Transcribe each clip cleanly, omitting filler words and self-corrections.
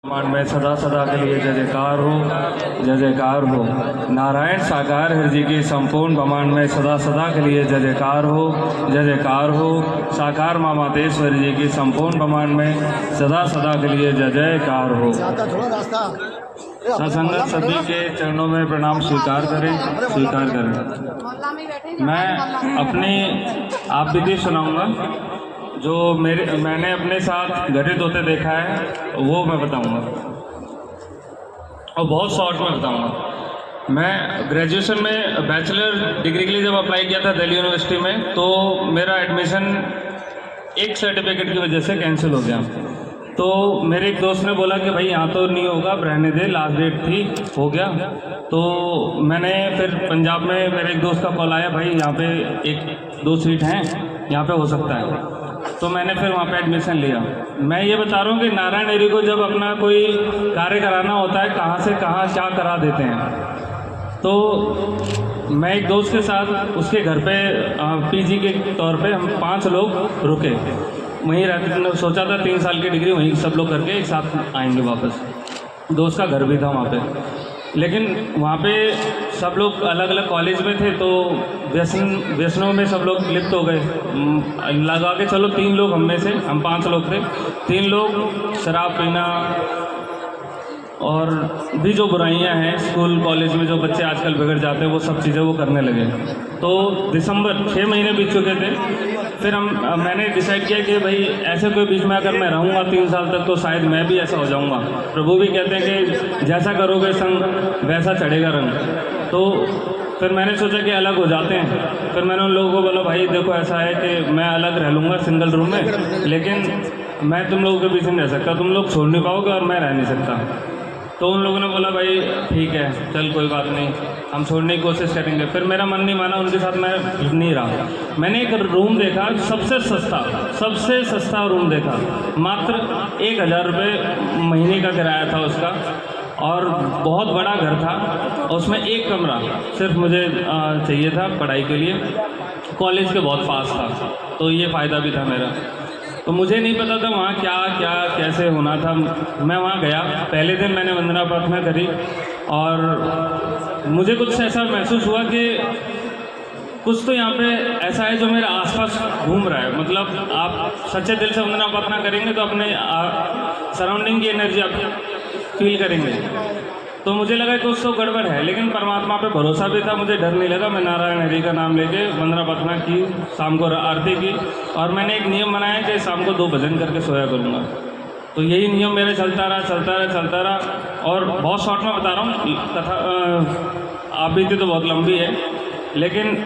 मान में सदा सदा के लिए जय जयकार हो, जय जयकार हो। नारायण साकार हरि जी की संपूर्ण ब्रह्मांड में सदा सदा के लिए जय जयकार हो, जय जयकार हो। साकार माँ मातेश्वरी जी की संपूर्ण ब्रह्मांड में सदा सदा के लिए जय जयकार हो। सत्संगत सभी के चरणों में प्रणाम स्वीकार करें, स्वीकार करें। मैं अपनी आप विधि सुनाऊंगा जो मैंने अपने साथ घटित होते देखा है, वो मैं बताऊंगा और बहुत शॉर्ट में बताऊंगा। मैं ग्रेजुएशन में बैचलर डिग्री के लिए जब अप्लाई किया था दिल्ली यूनिवर्सिटी में, तो मेरा एडमिशन एक सर्टिफिकेट की वजह से कैंसिल हो गया। तो मेरे एक दोस्त ने बोला कि भाई यहाँ तो नहीं होगा, रहने दे, लास्ट डेट थी, हो गया। तो मैंने फिर पंजाब में मेरे एक दोस्त का कॉल आया, भाई यहाँ पे एक दो सीट हैं, यहाँ पे हो सकता है। तो मैंने फिर वहाँ पे एडमिशन लिया। मैं ये बता रहा हूँ कि नारायण डेयरी को जब अपना कोई कार्य कराना होता है, कहाँ से कहाँ क्या करा देते हैं। तो मैं एक दोस्त के साथ उसके घर पे पीजी के तौर पे हम 5 लोग रुके, वहीं रहते। सोचा था 3 साल की डिग्री वहीं सब लोग करके एक साथ आएंगे वापस। दोस्त का घर भी था वहाँ पे, लेकिन वहाँ पे सब लोग अलग अलग कॉलेज में थे, तो व्यसनों में सब लोग लिप्त हो गए। लगा के चलो 3 लोग हम में से, हम 5 लोग थे, 3 लोग शराब पीना और भी जो बुराइयां हैं स्कूल कॉलेज में जो बच्चे आजकल बिगड़ जाते हैं, वो सब चीज़ें वो करने लगे। तो दिसंबर 6 महीने बीत चुके थे। फिर मैंने डिसाइड किया कि भाई ऐसे कोई बीच में अगर मैं रहूँगा 3 साल तक, तो शायद मैं भी ऐसा हो जाऊँगा। प्रभु भी कहते हैं कि जैसा करोगे संग वैसा चढ़ेगा रंग। तो फिर मैंने सोचा कि अलग हो जाते हैं। फिर मैंने उन लोगों को बोला, भाई देखो ऐसा है कि मैं अलग रह लूँगा सिंगल रूम में, लेकिन मैं तुम लोगों के बीच नहीं रह सकता, तुम लोग छोड़ नहीं पाओगे और मैं रह नहीं सकता। तो उन लोगों ने बोला, भाई ठीक है चल कोई बात नहीं, हम छोड़ने की कोशिश करेंगे। फिर मेरा मन नहीं माना, उनके साथ मैं नहीं रहा। मैंने एक रूम देखा, सबसे सस्ता रूम देखा, मात्र 1000 रुपये महीने का किराया था उसका, और बहुत बड़ा घर था। और उसमें एक कमरा सिर्फ मुझे चाहिए था पढ़ाई के लिए, कॉलेज के बहुत पास था, तो ये फ़ायदा भी था मेरा। तो मुझे नहीं पता था वहाँ क्या क्या कैसे होना था। मैं वहाँ गया, पहले दिन मैंने वंदना प्रार्थना करी और मुझे कुछ ऐसा महसूस हुआ कि कुछ तो यहाँ पे ऐसा है जो मेरे आसपास घूम रहा है। मतलब आप सच्चे दिल से वंदना प्रार्थना करेंगे तो अपने सराउंडिंग की एनर्जी आप फील करेंगे। तो मुझे लगा कि कुछ तो गड़बड़ है, लेकिन परमात्मा पे भरोसा भी था, मुझे डर नहीं लगा। मैं नारायण हरि का नाम लेके वंदना प्रार्थना की, शाम को आरती की, और मैंने एक नियम बनाया कि शाम को 2 भजन करके सोया करूँगा। तो यही नियम मेरे चलता रहा। और बहुत शॉर्ट में बता रहा हूँ, कथा आप बीती तो बहुत लंबी है, लेकिन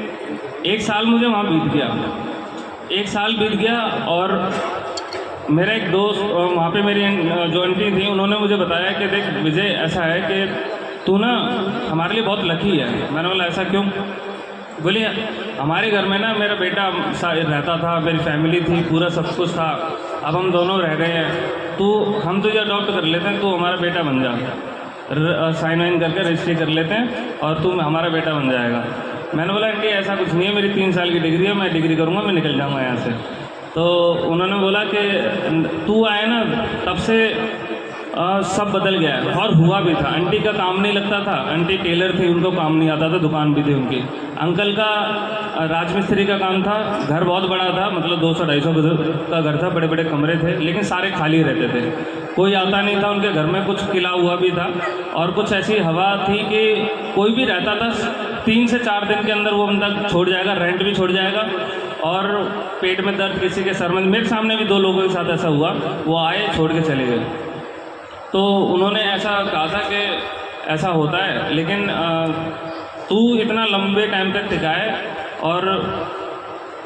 1 साल मुझे वहाँ बीत गया। 1 साल बीत गया और मेरा एक दोस्त वहाँ पे मेरी जो आंटी थी, उन्होंने मुझे बताया कि देख विजय, ऐसा है कि तू ना हमारे लिए बहुत लकी है। मैंने बोला ऐसा क्यों? बोली हमारे घर में ना मेरा बेटा रहता था, मेरी फैमिली थी, पूरा सब कुछ था, अब हम दोनों रह गए हैं, तो हम तुझे अडॉप्ट कर लेते हैं, तू हमारा बेटा बन जा, साइन वाइन करके रजिस्ट्री कर लेते हैं और तू हमारा बेटा बन जाएगा। मैंने बोला आंटी ऐसा कुछ नहीं है, मेरी 3 साल की डिग्री है, मैं डिग्री करूँगा, मैं निकल जाऊँगा यहाँ से। तो उन्होंने बोला कि तू आए ना तब से सब बदल गया है, और हुआ भी था। आंटी का काम नहीं लगता था, आंटी टेलर थी, उनको काम नहीं आता था, दुकान भी थी उनकी। अंकल का राजमिस्त्री का काम था, घर बहुत बड़ा था, मतलब 200-250 का घर था, बड़े बड़े कमरे थे, लेकिन सारे खाली रहते थे, कोई आता नहीं था। उनके घर में कुछ किला हुआ भी था, और कुछ ऐसी हवा थी कि कोई भी रहता था 3 से 4 दिन के अंदर वो बंदा छोड़ जाएगा, रेंट भी छोड़ जाएगा, और पेट में दर्द, किसी के सर में। मेरे सामने भी 2 लोगों के साथ ऐसा हुआ, वो आए छोड़ के चले गए। तो उन्होंने ऐसा कहा था कि ऐसा होता है, लेकिन तू इतना लंबे टाइम तक टिका है, और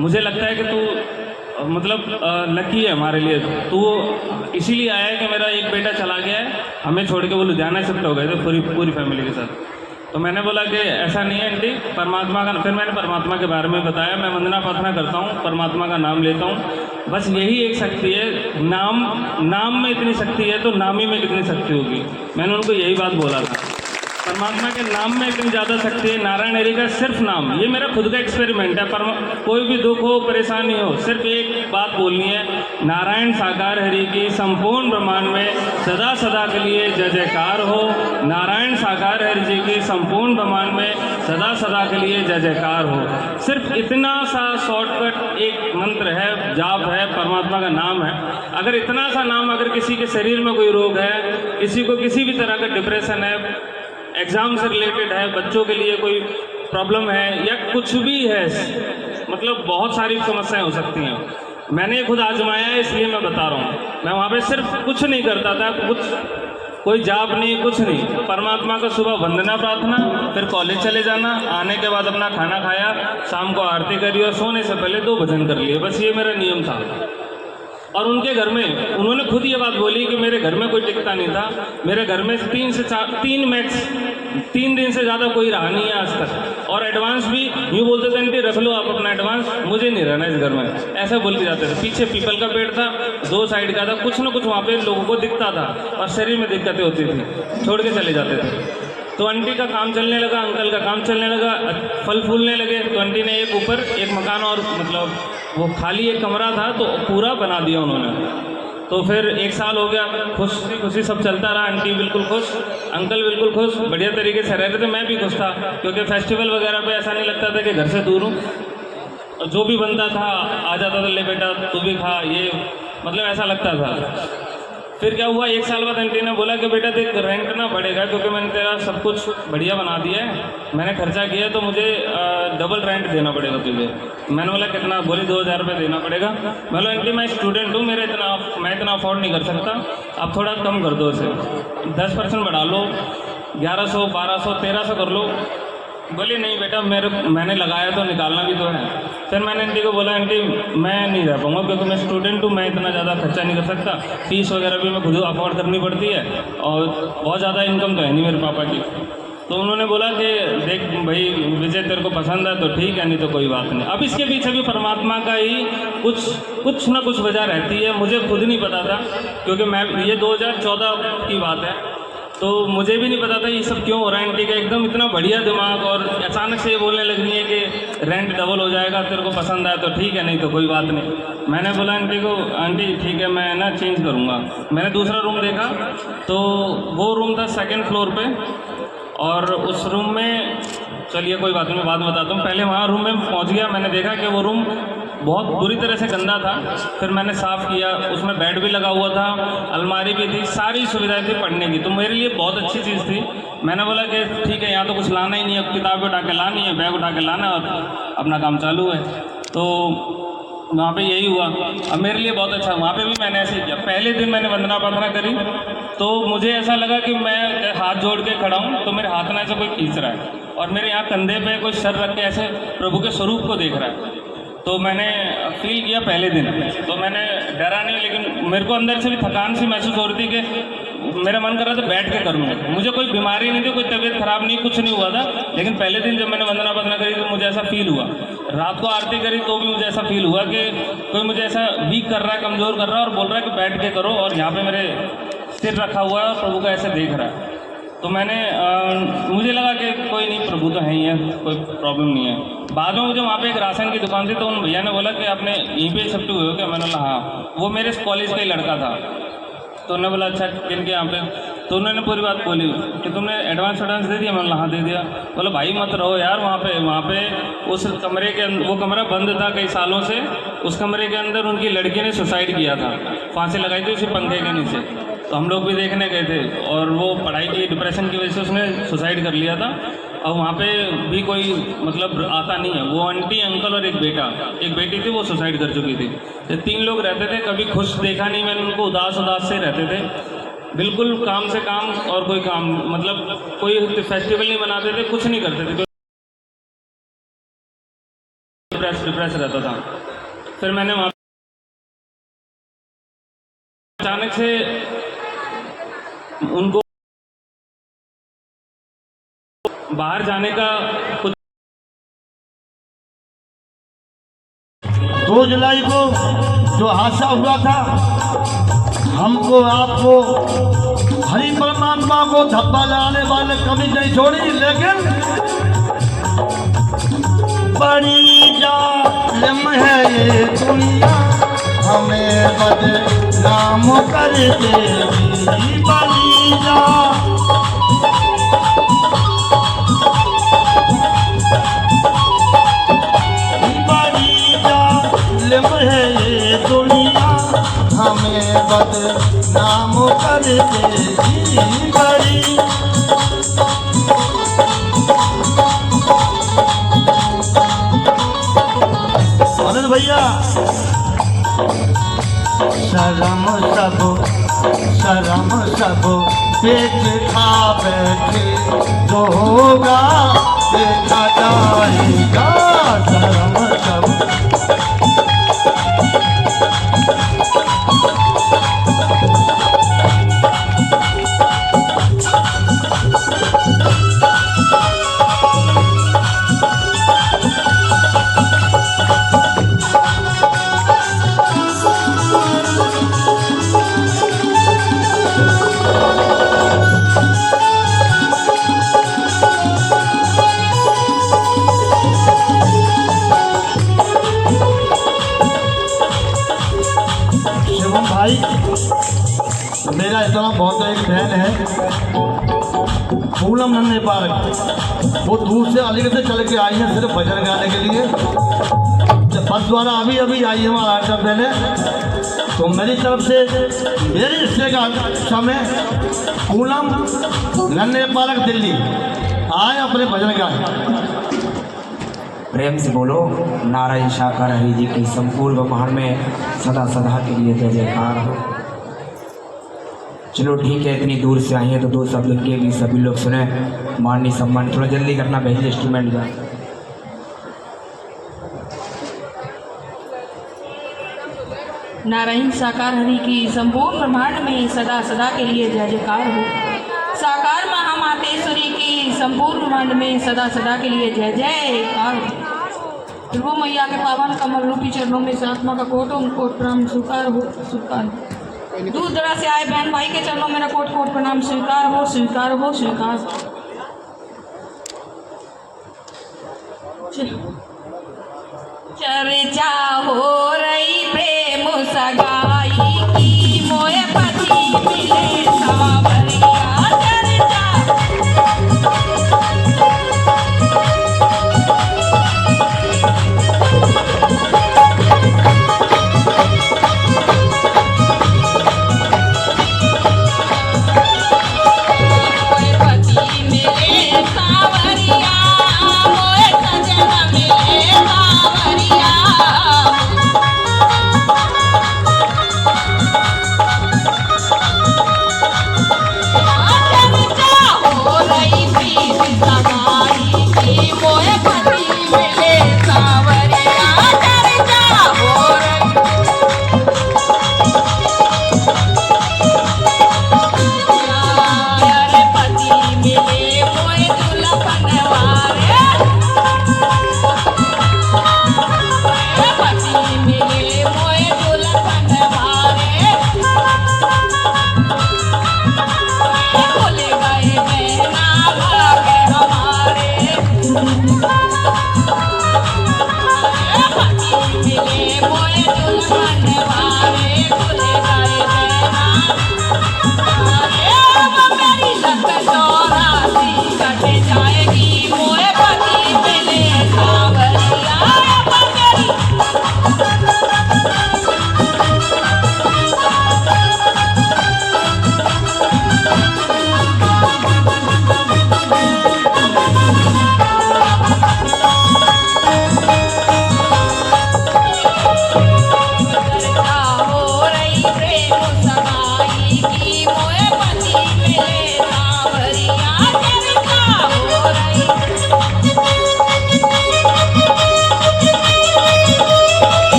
मुझे लगता है कि तू मतलब लकी है हमारे लिए। तू इसीलिए आया है कि मेरा एक बेटा चला गया है, हमें छोड़ के वो लुधियाना शिफ्ट हो गए थे पूरी फैमिली के साथ। तो मैंने बोला कि ऐसा नहीं है आंटी, परमात्मा का, फिर मैंने परमात्मा के बारे में बताया। मैं वंदना प्रार्थना करता हूँ, परमात्मा का नाम लेता हूँ, बस यही एक शक्ति है। नाम में इतनी शक्ति है तो नामी में कितनी शक्ति होगी। मैंने उनको यही बात बोला था। परमात्मा के नाम में इतनी ज़्यादा शक्ति है। नारायण हरि का सिर्फ नाम, ये मेरा खुद का एक्सपेरिमेंट है। कोई भी दुख हो, परेशानी हो, सिर्फ एक बात बोलनी है, नारायण साकार हरि की संपूर्ण ब्रह्मांड में सदा सदा के लिए जय जयकार हो। नारायण साकार हरि जी की संपूर्ण ब्रह्मांड में सदा सदा के लिए जय जयकार हो। सिर्फ इतना सा शॉर्टकट एक मंत्र है, जाप है, परमात्मा का नाम है। अगर इतना सा नाम, अगर किसी के शरीर में कोई रोग है, किसी को किसी भी तरह का डिप्रेशन है, एग्ज़ाम से रिलेटेड है, बच्चों के लिए कोई प्रॉब्लम है, या कुछ भी है, मतलब बहुत सारी समस्याएं हो सकती हैं। मैंने खुद आजमाया है, इसलिए मैं बता रहा हूँ। मैं वहाँ पे सिर्फ कुछ नहीं करता था, कोई जाप नहीं, कुछ नहीं। परमात्मा को सुबह वंदना प्रार्थना, फिर कॉलेज चले जाना, आने के बाद अपना खाना खाया, शाम को आरती करी और सोने से पहले 2 भजन कर लिए, बस ये मेरा नियम था। और उनके घर में उन्होंने खुद ये बात बोली कि मेरे घर में कोई टिकता नहीं था। मेरे घर में 3 दिन से ज़्यादा कोई रहा नहीं है आज तक। और एडवांस भी यूँ बोलते थे, आंटी रख लो आप अपना एडवांस, मुझे नहीं रहना इस घर में, ऐसा बोलते जाते थे। पीछे पीपल का पेड़ था, 2 साइड का था, कुछ ना कुछ वहाँ पे लोगों को दिखता था और शरीर में दिक्कतें होती थी, छोड़ के चले जाते थे। तो आंटी का काम चलने लगा, अंकल का काम चलने लगा, फल फूलने लगे। तो आंटी ने एक ऊपर एक मकान, और मतलब वो खाली एक कमरा था तो पूरा बना दिया उन्होंने। तो फिर 1 साल हो गया, खुशी खुशी सब चलता रहा। आंटी बिल्कुल खुश, अंकल बिल्कुल खुश, बढ़िया तरीके से रह रहे थे। मैं भी खुश था, क्योंकि फेस्टिवल वगैरह पे ऐसा नहीं लगता था कि घर से दूर हूँ। जो भी बनता था आ जाता था, ले बेटा तू भी खा, ये मतलब ऐसा लगता था। फिर क्या हुआ, 1 साल बाद आंटी ने बोला कि बेटा देख, रेंट ना बढ़ेगा, क्योंकि मैंने तेरा सब कुछ बढ़िया बना दिया है, मैंने खर्चा किया, तो मुझे डबल रेंट देना पड़ेगा तुझे। मैंने बोला कितना? बोली 2000 रुपये देना पड़ेगा। मैं बोला आंटी मैं स्टूडेंट हूँ, मैं इतना अफोर्ड नहीं कर सकता, आप थोड़ा कम कर दो इसे, 10% बढ़ा लो, 1100, 1200, 1300 कर लो। बोली नहीं बेटा, मैंने लगाया तो निकालना भी तो है। फिर मैंने आंटी को बोला आंटी मैं नहीं रह पाऊँगा, क्योंकि मैं स्टूडेंट हूँ, मैं इतना ज़्यादा खर्चा नहीं कर सकता, फीस वगैरह भी मैं खुद अफोर्ड करनी पड़ती है, और बहुत ज़्यादा इनकम तो है नहीं मेरे पापा की। तो उन्होंने बोला कि देख भाई विजय, तेरे को पसंद है तो ठीक है, नहीं तो कोई बात नहीं। अब इसके पीछे भी परमात्मा का ही कुछ ना कुछ वजह रहती है, मुझे खुद नहीं पता था, क्योंकि मैं ये 2014 की बात है, तो मुझे भी नहीं पता था ये सब क्यों हो रहा है। आंटी का एकदम इतना बढ़िया दिमाग, और अचानक से ये बोलने लग रही है कि रेंट डबल हो जाएगा, तेरे को पसंद आया तो ठीक है, नहीं तो कोई बात नहीं। मैंने बोला आंटी को, आंटी ठीक है मैं ना चेंज करूँगा। मैंने दूसरा रूम देखा, तो वो रूम था 2nd फ्लोर पे, और उस रूम में, चलिए कोई बात नहीं, मैं बाद में बताता हूँ। पहले वहाँ रूम में पहुँच गया, मैंने देखा कि वो रूम बहुत बुरी तरह से गंदा था। फिर मैंने साफ़ किया, उसमें बेड भी लगा हुआ था, अलमारी भी थी, सारी सुविधाएं थी पढ़ने की, तो मेरे लिए बहुत अच्छी चीज़ थी। मैंने बोला कि ठीक है, यहाँ तो कुछ लाना ही नहीं है, किताबें उठा के लानी है, बैग उठा के लाना है, और अपना काम चालू है। तो वहाँ पे यही हुआ। अब मेरे लिए बहुत अच्छा, वहाँ पे भी मैंने ऐसे ही किया। पहले दिन मैंने वंदना प्रार्थना करी, तो मुझे ऐसा लगा कि मैं हाथ जोड़ के खड़ा हूँ, तो मेरे हाथ में ऐसे कोई खींच रहा है, और मेरे यहाँ कंधे पे कोई सर रख के ऐसे प्रभु के स्वरूप को देख रहा है। तो मैंने फील किया पहले दिन, तो मैंने डरा नहीं, लेकिन मेरे को अंदर से भी थकान सी महसूस हो रही थी कि मेरा मन कर रहा था बैठ के करूँ। मुझे कोई बीमारी नहीं थी, कोई तबीयत खराब नहीं, कुछ नहीं हुआ था, लेकिन पहले दिन जब मैंने वंदना प्रार्थना करी तो मुझे ऐसा फील हुआ। रात को आरती करी तो भी मुझे ऐसा फील हुआ कि कोई मुझे ऐसा वीक कर रहा है, कमज़ोर कर रहा है, और बोल रहा है कि बैठ के करो, और यहाँ पर मेरे सिर रखा हुआ है और प्रभु का ऐसे देख रहा है। तो मैंने मुझे लगा कि कोई नहीं, प्रभु तो है ही है, कोई प्रॉब्लम नहीं है। बाद में मुझे वहाँ पे एक राशन की दुकान थी, तो उन भैया ने बोला कि आपने यहीं पे शिफ्ट हुए हो क्या? मैंने बोला हाँ। वो मेरे कॉलेज का ही लड़का था, तो उन्होंने बोला अच्छा किनके यहाँ पे? तो उन्होंने पूरी बात बोली कि तुमने एडवांस दे दिया? मैंने हाँ दे दिया। बोला भाई मत रहो यार वहाँ पे उस कमरे के अंदर, वो कमरा बंद था कई सालों से, उस कमरे के अंदर उनकी लड़की ने सुसाइड किया था, फांसी लगाई थी उसी पंखे के नीचे। तो हम लोग भी देखने गए थे, और वो पढ़ाई की डिप्रेशन की वजह से उसने सुसाइड कर लिया था। और वहाँ पे भी कोई मतलब आता नहीं है। वो आंटी, अंकल और एक बेटी थी, वो सुसाइड कर चुकी थी। ये 3 लोग रहते थे, कभी खुश देखा नहीं मैंने उनको, उदास से रहते थे, बिल्कुल काम से काम, और कोई काम मतलब कोई फेस्टिवल नहीं मनाते थे, कुछ नहीं करते थे, डिप्रेस रहता था। फिर मैंने वहाँ अचानक से उनको बाहर जाने का कुछ 2 जुलाई को जो हादसा हुआ था, हमको आपको हरि परमात्मा परमात्मा को धब्बा लगाने वाले कभी नहीं छोड़ी, लेकिन बड़ी जालिम है ये दुनिया, हमें बदनाम कर देगी। बड़ी जालिम है ये दुनिया, हमें बदनाम कर देगी। बड़ी आनंद भैया, शर्म सब पेट खा बैठे, जो होगा देखा जाएगा। शर्म सब भाई, मेरा इतना बहुत एक बहन है पूनम नन्हे पार्क, वो दूर से अलीगढ़ से चल के आई है सिर्फ भजन गाने के लिए। बस द्वारा अभी अभी आई है वहाँ आठ बहने, तो मेरी तरफ से मेरे हिस्से का समय पूनम नन्हे पार्क दिल्ली आए अपने भजन गाए। प्रेम से बोलो नारायण शाकर हरि जी की संपूर्ण ब्रह्मांड में सदा सदा के लिए जय जयकार हो। चलो ठीक है, इतनी दूर से आई हैं तो दो शब्द उनके भी सभी लोग सुने। माननीय सम्मान, थोड़ा जल्दी करना, पहले इंस्ट्रूमेंट का। नारायण साकार हरि की संपूर्ण ब्रह्मांड में सदा सदा के लिए जय जयकार हो। साकार महामातेश्वरी की संपूर्ण ब्रह्मांड में सदा सदा के लिए जय जयकार हो। ध्रुव मैया के पावन कमल रूपी चरणों में से आत्मा का कोट प्रणाम स्वीकार हो, स्वीकार हो। दूर दराज से आए बहन भाई के चरणों मेरा कोट प्रणाम स्वीकार हो, स्वीकार हो, स्वीकार हो। चर्चा हो रही प्रेम सगाई की, मोए पति मिले सावरिया।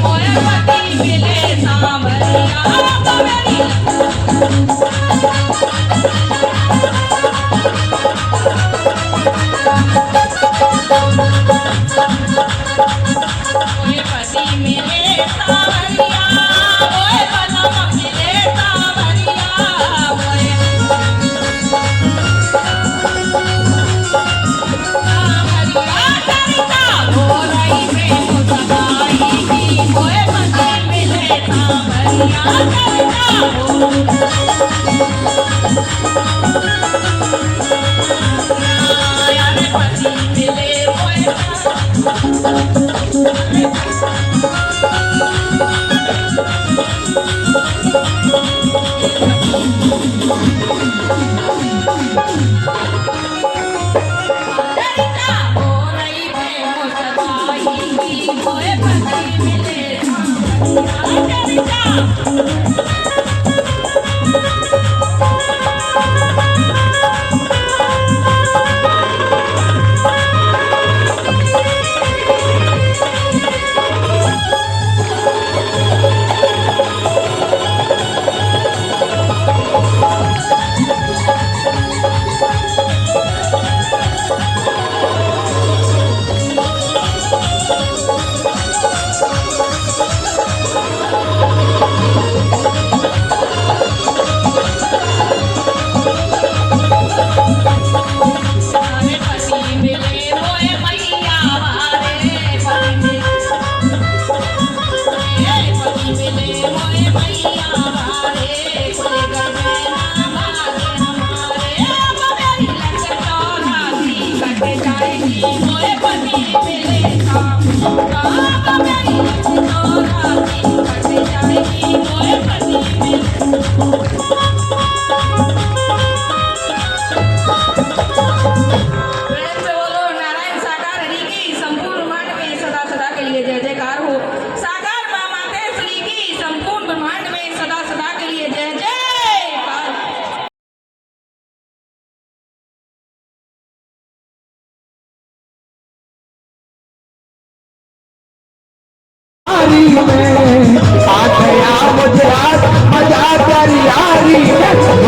मोए पति मिले सांवरिया तो मेरी मोए पति मिले सांवरिया मोए पलम मिले सांवरिया मोए सांवरिया करता हो रही प्रेम सगाई की मोए पति मिले सांवरिया करता हो यार पति मिले मोए करता हो रही प्रेम सगाई की मोए पति मिले सांवरिया करता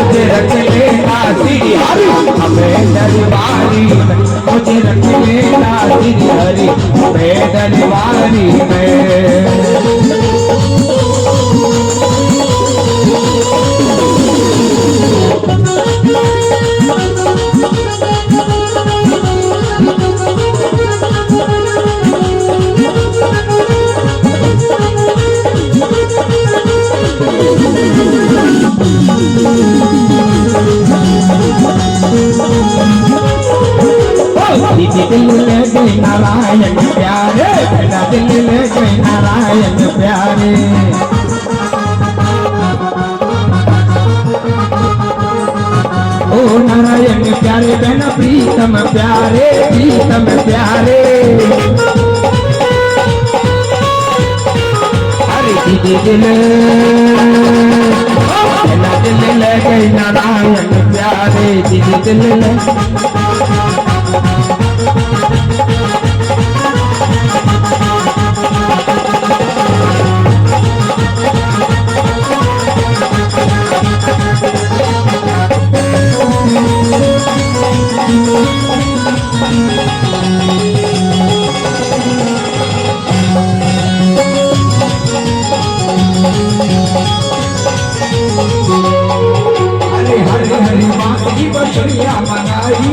मुझे रख लेना श्री हरि हमें दरबारी में मुझे रख लेना श्री हरि हमें दरबारी में दिल ले गए नारायण प्यारे मेरा दिल ले गए नारायण प्यारे ओ नारायण प्यारे बहना प्रीतम प्यारे अरे दीदी दिल मेरा दिल ले गए नारायण प्यारे दीदी दिल ले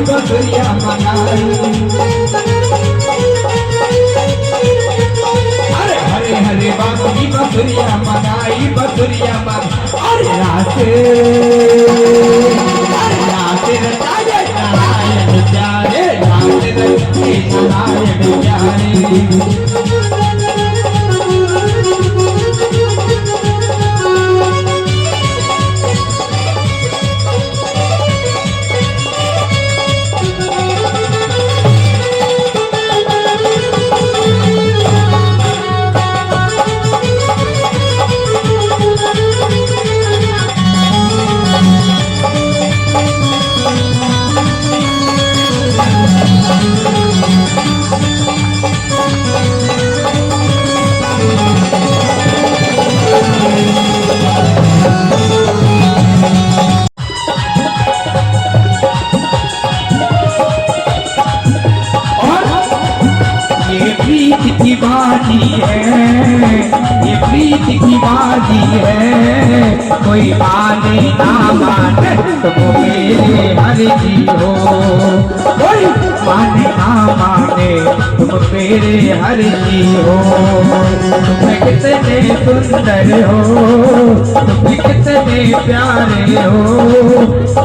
बसुरिया मनाई अरे हरे हरे बाबू बसुरिया मनाई अरे राते रचाए नारायण प्यारे राते रचे नारायण प्यारे प्रीत की बाजी है, ये प्रीत की बाजी है, कोई माने ना माने तुम मेरे हर जी हो, कोई माने ना माने तुम मेरे हर जी हो। तुम कितने सुंदर हो, तुम कितने प्यारे हो,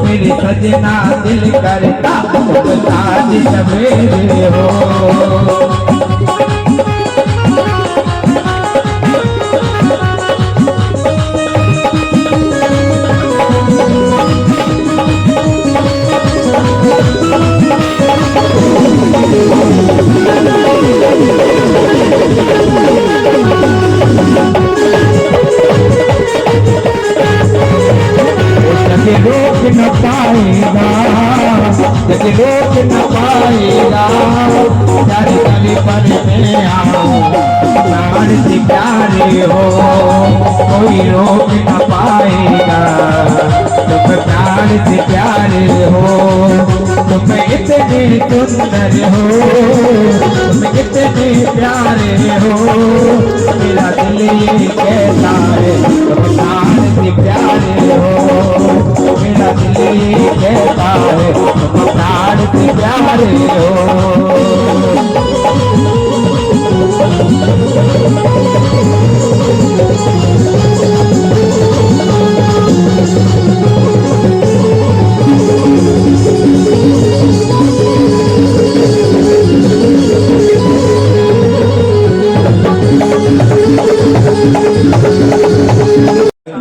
मेरे सजना दिल करता तुम साथ सवेरे हो। जग रोक न पाएगा, जग रोक न पाएगा, चारे तले पर मैं आऊं प्राण से प्यारे हो, कोई रोक न पाएगा, तुम प्राण से प्यारे हो। तुम इतने सुंदर हो, तुम इतने प्यारे हो, मेरा दिल ये कहता है तुम प्राण से प्यारे हो, मेरा दिल ये कहता है तुम प्राण से प्यारे हो।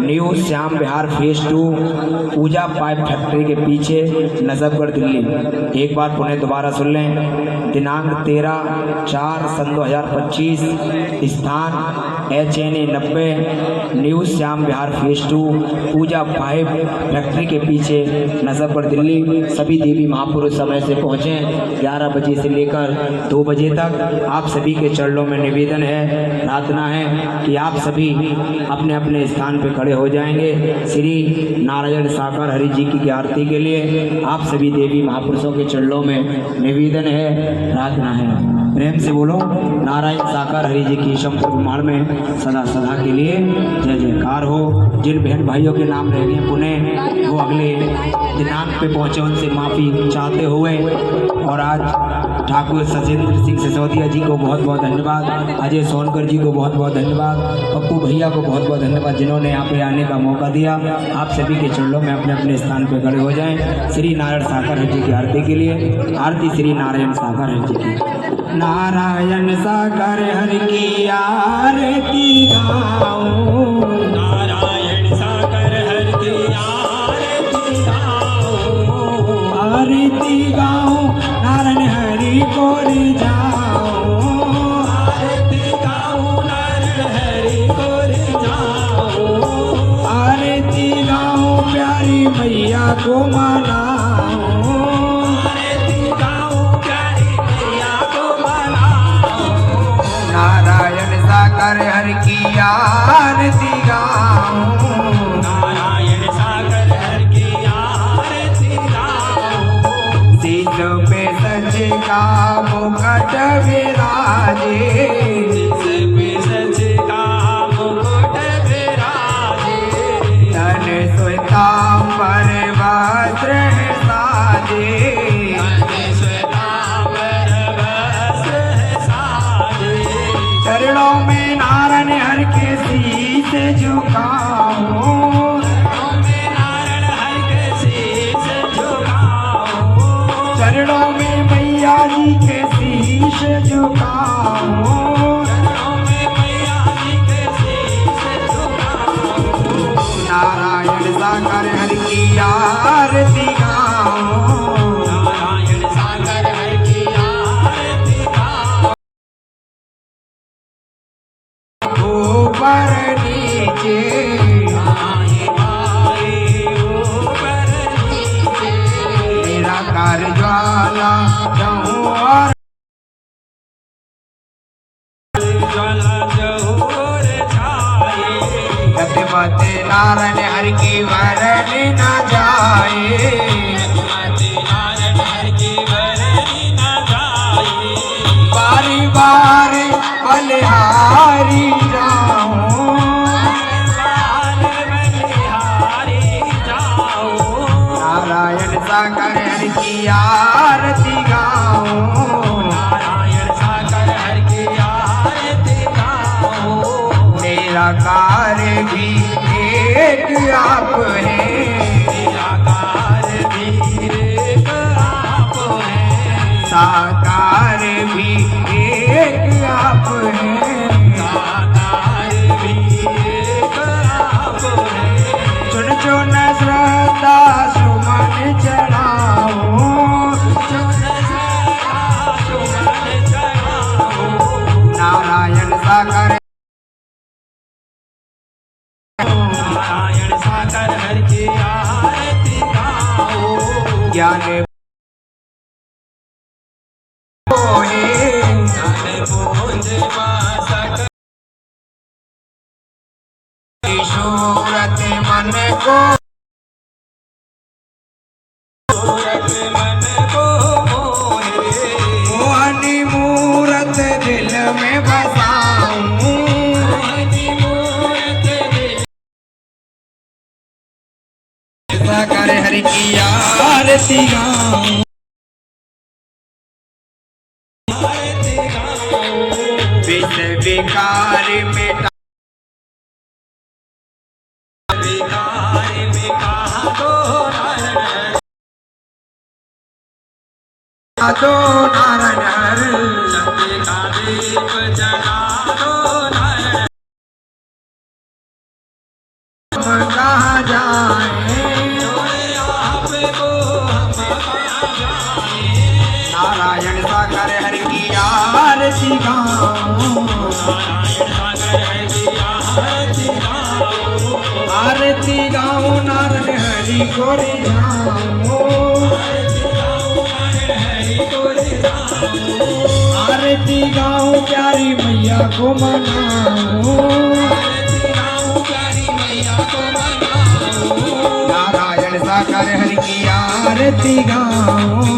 न्यू श्याम विहार फेज 2 पूजा पाइप फैक्ट्री के पीछे नजफगढ़ दिल्ली। एक बार पुनः दोबारा सुन लें। दिनांक 13/4/2025, स्थान HNA 90, न्यू श्याम विहार फेज 2 पूजा पाइप फैक्ट्री के पीछे नजफगढ़ दिल्ली। सभी देवी महापुरुष समय से पहुँचें। 11 बजे से लेकर 2 बजे तक आप सभी के चरणों में निवेदन है, प्रार्थना है कि आप सभी अपने अपने स्थान पर खड़े हो जाएंगे। श्री नारायण साकार हरि जी की आरती के लिए आप सभी देवी महापुरुषों के चरणों में निवेदन है, प्रार्थना है। प्रेम से बोलो नारायण साकार हरि जी की संपूर्ण ब्रह्मांड में सदा सदा के लिए जय जयकार हो। जिन बहन भाइयों के नाम रह गए पुणे, वो अगले दिनांक पे पहुँचे, उनसे माफ़ी चाहते हुए। और आज ठाकुर सजेंद्र सिंह सिसोदिया जी को बहुत बहुत धन्यवाद, अजय सोनकर जी को बहुत बहुत धन्यवाद, पप्पू भैया को बहुत बहुत धन्यवाद जिन्होंने यहाँ पे आने का मौका दिया। आप सभी के चरणों में अपने अपने स्थान पर खड़े हो जाएं। श्री नारायण साकार हरि जी की आरती के लिए आरती श्री नारायण साकार हरि जी की। नारायण साकार हरि की आरती गाओ, नारायण साकार हरि की आरती गाओ, आरती गाओ नारायण हरि को जाओ, आरती गाओ नारायण हरि को जाओ, आरती गाओ प्यारी मैया को मनाओ, आरती गाओ प्यारी मैया को मनाओ, नारायण साकार हरि की आरती गाओ, नारायण साकार हरि की आरती गाओ, सीत पे सच का मुकुट विराजे, सीत पे सच का मुकुट विराजे, तन श्वेतांबर वस्त्र साजे, तन श्वेतांबर वस्त्र साजे, चरणों में नारायण हरि के शीश झुकाओ, चरणों में नारायण हरि के शीश झुकाओ, चरणों में मैया जी के शीश झुकाओ, चरणों में मैया जी के शीश झुकाओ, नारायण साकार हरि की आरती गाओ, नारायण साकार हरि की आरती गाओ, ऊपर नीचे आए आए ऊपर नीचे, निराकार ज्वाला जहूं और ज्वाला जहूर छाए, गतिमत नारायण हरि की वरन न जाए, गतिमत नारायण हरि की वरन न जाए, बारी बार बलिहारी जाऊं, नारायण सागर हर की आरती गाऊं, मेरा कार्य भी एक आप है, साकार भी एक आप है, चुन चुन श्रद्धा सुमन चढ़ाऊं, नारायण सागर ज्ञान सूरत मन को मोहनी मूरत दिल में बसाऊं, साकार हरि की आरती गाऊं, विष विकार मिटा दो नारायण कहाँ जाए, नारायण सागर हरि की आरती गाऊं, आरती गाऊं नारायण हरि को रिझाऊं, आरती गाऊं प्यारी मैया को मनाऊं, नारायण सागर हरि की आरती गाऊं,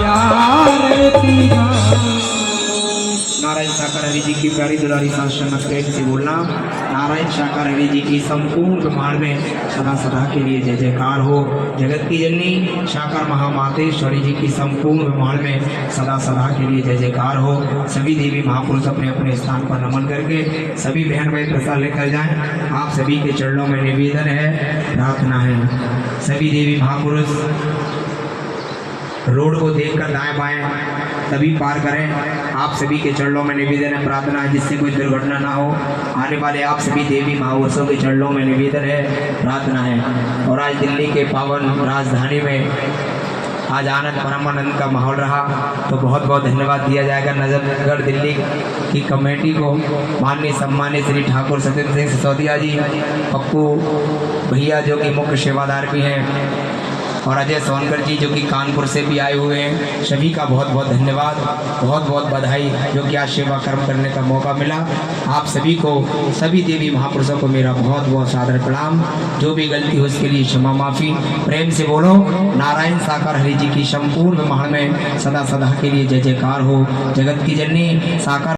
आरती गाऊं। नारायण साकार हरि जी की प्यारी दुलारी सांसद प्रेम से बोलना, नारायण साकार हरि जी की संपूर्ण ब्रह्मांड में सदा सदा के लिए जय जयकार हो। जगत की जननी साकार महामातेश्वरी जी की संपूर्ण ब्रह्मांड में सदा सदा के लिए जय जयकार हो। सभी देवी महापुरुष अपने अपने स्थान पर नमन करके सभी बहन भाई प्रसाद लेकर जाएं। आप सभी के चरणों में निवेदन है, प्रार्थना है, सभी देवी महापुरुष रोड को देखकर दाएं बाएं तभी पार करें। आप सभी के चरणों में निवेदन है, प्रार्थना है, जिससे कोई दुर्घटना ना हो। आने वाले आप सभी देवी महापुरुषों के चरणों में निवेदन है, प्रार्थना है। और आज दिल्ली के पावन राजधानी में आज आनंद परमानंद का माहौल रहा, तो बहुत बहुत धन्यवाद दिया जाएगा नगर दिल्ली की कमेटी को, माननीय सम्मानित श्री ठाकुर सत्येंद्र सिंह सिसोदिया जी, पप्पू भैया जो कि मुख्य सेवादार भी हैं, और अजय सोनकर जी जो कि कानपुर से भी आए हुए हैं। सभी का बहुत बहुत धन्यवाद, बहुत बहुत बधाई जो कि आज सेवा कर्म करने का मौका मिला। आप सभी को, सभी देवी महापुरुषों को मेरा बहुत बहुत सादर प्रणाम। जो भी गलती हो उसके लिए क्षमा माफ़ी। प्रेम से बोलो नारायण साकार हरि जी की संपूर्ण ब्रह्मांड में सदा सदा के लिए जय जयकार हो। जगत की जननी साकार